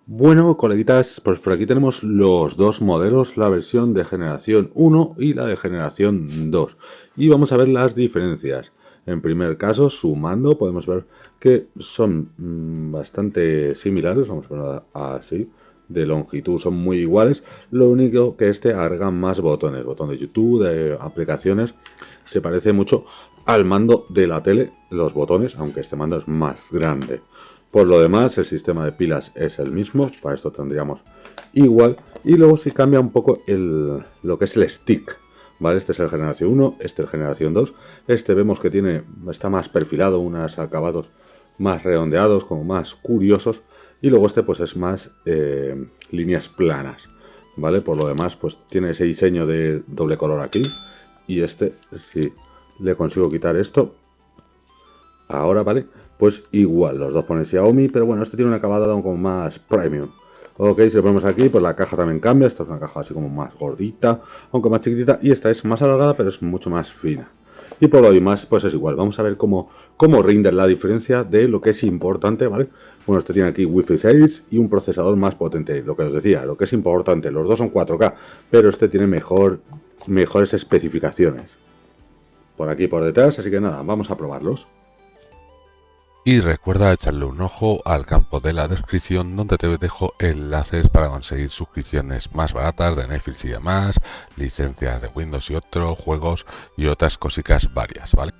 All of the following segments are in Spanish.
Bueno, coleguitas, pues por aquí tenemos los dos modelos, la versión de generación 1 y la de generación 2. Y vamos a ver las diferencias. En primer caso, sumando, podemos ver que son bastante similares, vamos a ponerlo así, de longitud son muy iguales, lo único que este agarra más botones, botón de YouTube, de aplicaciones, se parece mucho al mando de la tele, los botones, aunque este mando es más grande. Por lo demás, el sistema de pilas es el mismo, para esto tendríamos igual, y luego sí cambia un poco lo que es el stick, ¿vale? Este es el generación 1, este es el generación 2, este vemos que está más perfilado, unos acabados más redondeados, como más curiosos, y luego este pues es más líneas planas, ¿vale? Por lo demás, pues tiene ese diseño de doble color aquí, y este, si le consigo quitar esto, ahora, ¿vale? Pues igual, los dos ponen Xiaomi, pero bueno, este tiene un acabado como más premium. Ok, si lo ponemos aquí, pues la caja también cambia. Esta es una caja así como más gordita, aunque más chiquitita. Y esta es más alargada, pero es mucho más fina. Y por lo demás, pues es igual. Vamos a ver cómo rinde la diferencia de lo que es importante, ¿vale? Bueno, este tiene aquí Wi-Fi 6 y un procesador más potente. Lo que os decía, lo que es importante, los dos son 4K, pero este tiene mejores especificaciones. Por aquí, por detrás, así que nada, vamos a probarlos. Y recuerda echarle un ojo al campo de la descripción donde te dejo enlaces para conseguir suscripciones más baratas de Netflix y demás, licencias de Windows y otros, juegos y otras cositas varias, ¿vale?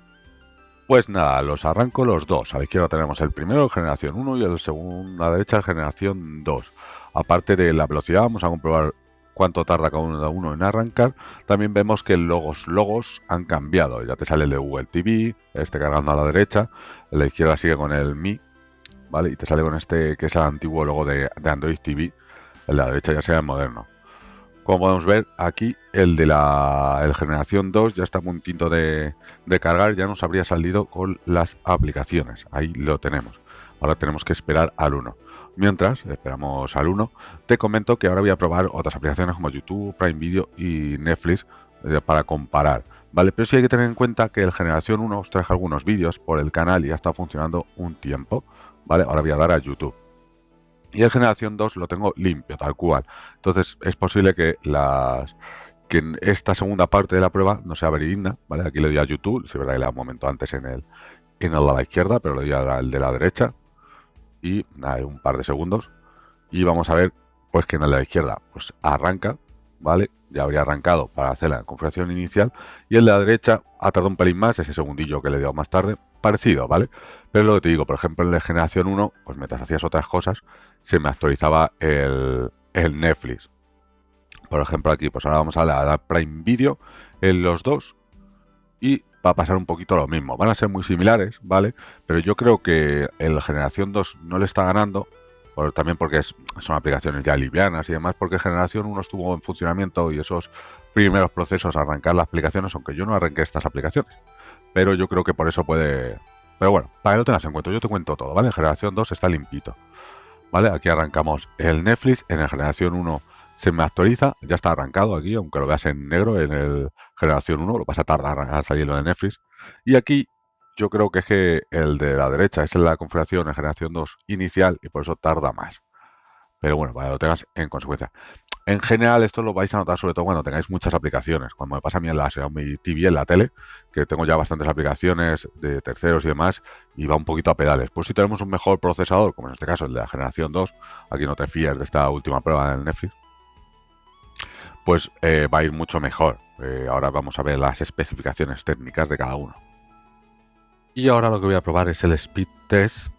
Pues nada, los arranco los dos. A la izquierda tenemos el primero, generación 1, y el segundo a la derecha, generación 2. Aparte de la velocidad, vamos a comprobar cuánto tarda cada uno en arrancar. También vemos que los logos han cambiado. Ya te sale el de Google TV, este cargando a la derecha. A la izquierda sigue con el Mi, ¿vale? Y te sale con este que es el antiguo logo de Android TV. En la derecha ya sea el moderno. Como podemos ver, aquí el generación 2 ya está a puntito de cargar, ya nos habría salido con las aplicaciones. Ahí lo tenemos. Ahora tenemos que esperar al 1. Mientras esperamos al 1, te comento que ahora voy a probar otras aplicaciones como YouTube, Prime Video y Netflix para comparar. Vale, pero sí hay que tener en cuenta que el generación 1 os traje algunos vídeos por el canal y ya está funcionando un tiempo. Vale, ahora voy a dar a YouTube. Y el generación 2 lo tengo limpio, tal cual. Entonces es posible que en esta segunda parte de la prueba no sea verídica, ¿vale? Aquí le doy a YouTube, si es verdad que le da un momento antes en el de la izquierda, pero le doy al de la derecha y nada, un par de segundos. Y vamos a ver, pues que en el de la izquierda, pues arranca, ¿vale? Ya habría arrancado para hacer la configuración inicial. Y el de la derecha ha tardado un pelín más, ese segundillo que le he dado más tarde, parecido, ¿vale? Pero lo que te digo, por ejemplo, en la generación 1, pues mientras hacías otras cosas, se me actualizaba el Netflix. Por ejemplo, aquí, pues ahora vamos a dar Prime Video en los dos y va a pasar un poquito lo mismo. Van a ser muy similares, ¿vale? Pero yo creo que el Generación 2 no le está ganando, también porque son aplicaciones ya livianas y demás, porque Generación 1 estuvo en funcionamiento y esos primeros procesos a arrancar las aplicaciones, aunque yo no arranqué estas aplicaciones, pero yo creo que por eso puede... Pero bueno, para que lo tengas en cuenta, yo te cuento todo, ¿vale? Generación 2 está limpito, ¿vale? Aquí arrancamos el Netflix, en el Generación 1 se me actualiza, ya está arrancado aquí, aunque lo veas en negro en el Generación 1, lo vas a tardar a salir lo de Netflix. Y aquí yo creo que es que el de la derecha es la configuración en Generación 2 inicial y por eso tarda más. Pero bueno, para que lo tengas en consecuencia. En general, esto lo vais a notar sobre todo cuando tengáis muchas aplicaciones. Cuando me pasa a mí en la Xiaomi TV, en la tele, que tengo ya bastantes aplicaciones de terceros y demás, y va un poquito a pedales. Pues si tenemos un mejor procesador, como en este caso el de la generación 2, aquí no te fíes de esta última prueba en el Netflix, pues va a ir mucho mejor. Ahora vamos a ver las especificaciones técnicas de cada uno. Y ahora lo que voy a probar es el Speed Test.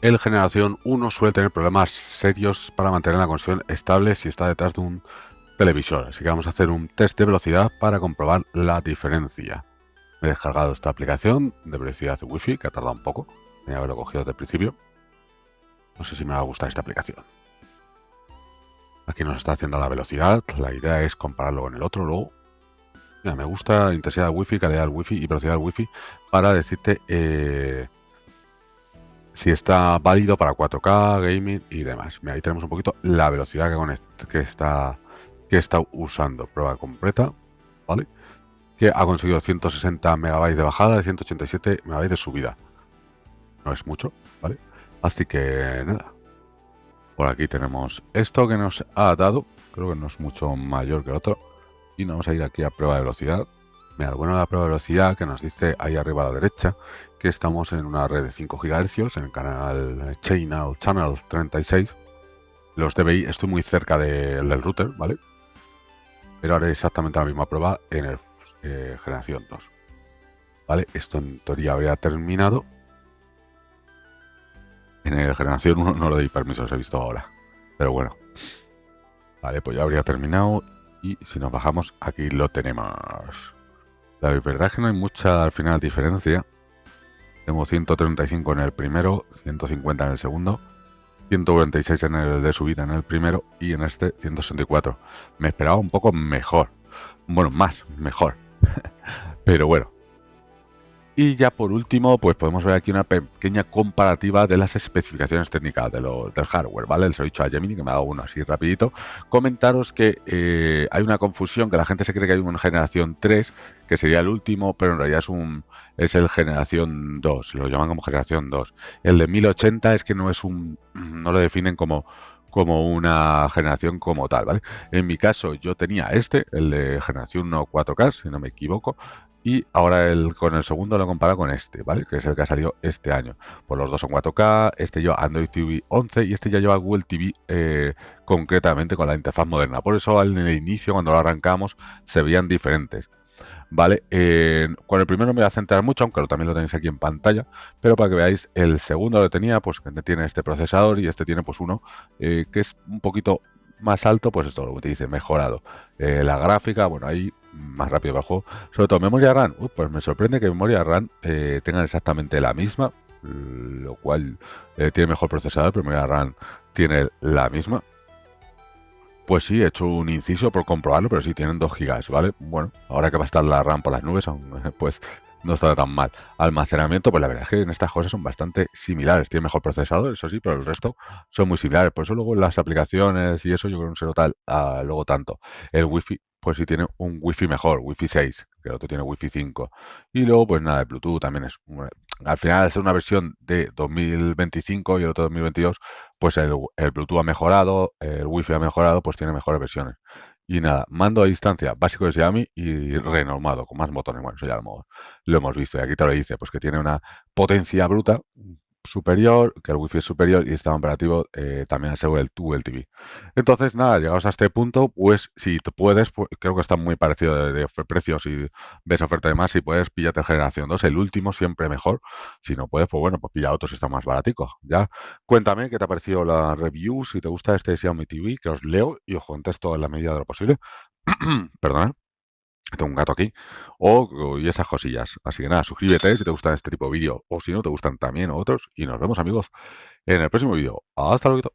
El generación 1 suele tener problemas serios para mantener la conexión estable si está detrás de un televisor. Así que vamos a hacer un test de velocidad para comprobar la diferencia. Me he descargado esta aplicación de velocidad de Wi-Fi, que ha tardado un poco. Voy a haberlo cogido desde el principio. No sé si me va a gustar esta aplicación. Aquí nos está haciendo la velocidad. La idea es compararlo con el otro. Luego, mira, me gusta intensidad del Wi-Fi, calidad del Wi-Fi y velocidad del Wi-Fi para decirte si está válido para 4K, gaming y demás. Mira, ahí tenemos un poquito la velocidad que está usando. Prueba completa, ¿vale? Que ha conseguido 160 megabytes de bajada y 187 megabytes de subida. No es mucho, ¿vale? Así que nada. Por aquí tenemos esto que nos ha dado, creo que no es mucho mayor que el otro, y nos vamos a ir aquí a prueba de velocidad. Mira, bueno, la prueba de velocidad que nos dice ahí arriba a la derecha que estamos en una red de 5 GHz en el canal Channel 36. Los DBI, estoy muy cerca del router, ¿vale? Pero haré exactamente la misma prueba en el generación 2. ¿Vale? Esto en teoría habría terminado. En el generación 1 no le di permisos, he visto ahora. Pero bueno. Vale, pues ya habría terminado. Y si nos bajamos, aquí lo tenemos. La verdad es que no hay mucha al final diferencia. Tengo 135 en el primero, 150 en el segundo, 146 en el de subida en el primero y en este 164. Me esperaba un poco mejor. Bueno, más mejor. Pero bueno. Y ya por último, pues podemos ver aquí una pequeña comparativa de las especificaciones técnicas del hardware, ¿vale? Se lo he dicho a Gemini, que me ha dado uno así rapidito. Comentaros que hay una confusión, que la gente se cree que hay una generación 3, que sería el último, pero en realidad es el generación 2, lo llaman como generación 2. El de 1080 es que no lo definen como una generación como tal, ¿vale? En mi caso yo tenía el de generación 1 4K, si no me equivoco, y ahora con el segundo lo comparo con este, ¿vale? Que es el que ha salido este año. Pues los dos son 4K, este lleva Android TV 11 y este ya lleva Google TV concretamente con la interfaz moderna. Por eso en el inicio, cuando lo arrancamos, se veían diferentes. ¿Vale? Con el primero me voy a centrar mucho, aunque también lo tenéis aquí en pantalla, pero para que veáis, el segundo lo tenía, pues que tiene este procesador y este tiene pues uno que es un poquito más alto, pues esto lo que te dice, mejorado. La gráfica, bueno, ahí más rápido bajó. Sobre todo memoria RAM, pues me sorprende que memoria RAM tengan exactamente la misma, lo cual tiene mejor procesador, pero memoria RAM tiene la misma. Pues sí, he hecho un inciso por comprobarlo, pero sí tienen 2 GB, ¿vale? Bueno, ahora que va a estar la RAM por las nubes, pues no está tan mal. Almacenamiento, pues la verdad es que en estas cosas son bastante similares. Tiene mejor procesador, eso sí, pero el resto son muy similares. Por eso luego en las aplicaciones y eso yo creo que no se nota luego tanto. El Wi-Fi, pues sí tiene un Wi-Fi mejor, Wi-Fi 6, que el otro tiene Wi-Fi 5. Y luego, pues nada, el Bluetooth también al final, al ser una versión de 2025 y el otro 2022, pues el Bluetooth ha mejorado, el Wi-Fi ha mejorado, pues tiene mejores versiones. Y nada, mando a distancia básico de Xiaomi y renormado, con más botones. Bueno, eso ya lo hemos visto. Y aquí te lo dice, pues que tiene una potencia bruta superior, que el Wi-Fi es superior y está operativo también asegura el Google TV. Entonces, nada, llegados a este punto, pues si te puedes, pues, creo que está muy parecido de precios y ves oferta de más, si puedes, píllate generación 2, el último siempre mejor. Si no puedes, pues bueno, pues pilla otros si está más baratico. Ya, cuéntame qué te ha parecido la review, si te gusta este Xiaomi TV, que os leo y os contesto en la medida de lo posible. Perdona. Tengo un gato aquí. Y esas cosillas. Así que nada, suscríbete si te gusta este tipo de vídeo. O si no te gustan también otros. Y nos vemos, amigos, en el próximo vídeo. Hasta luego.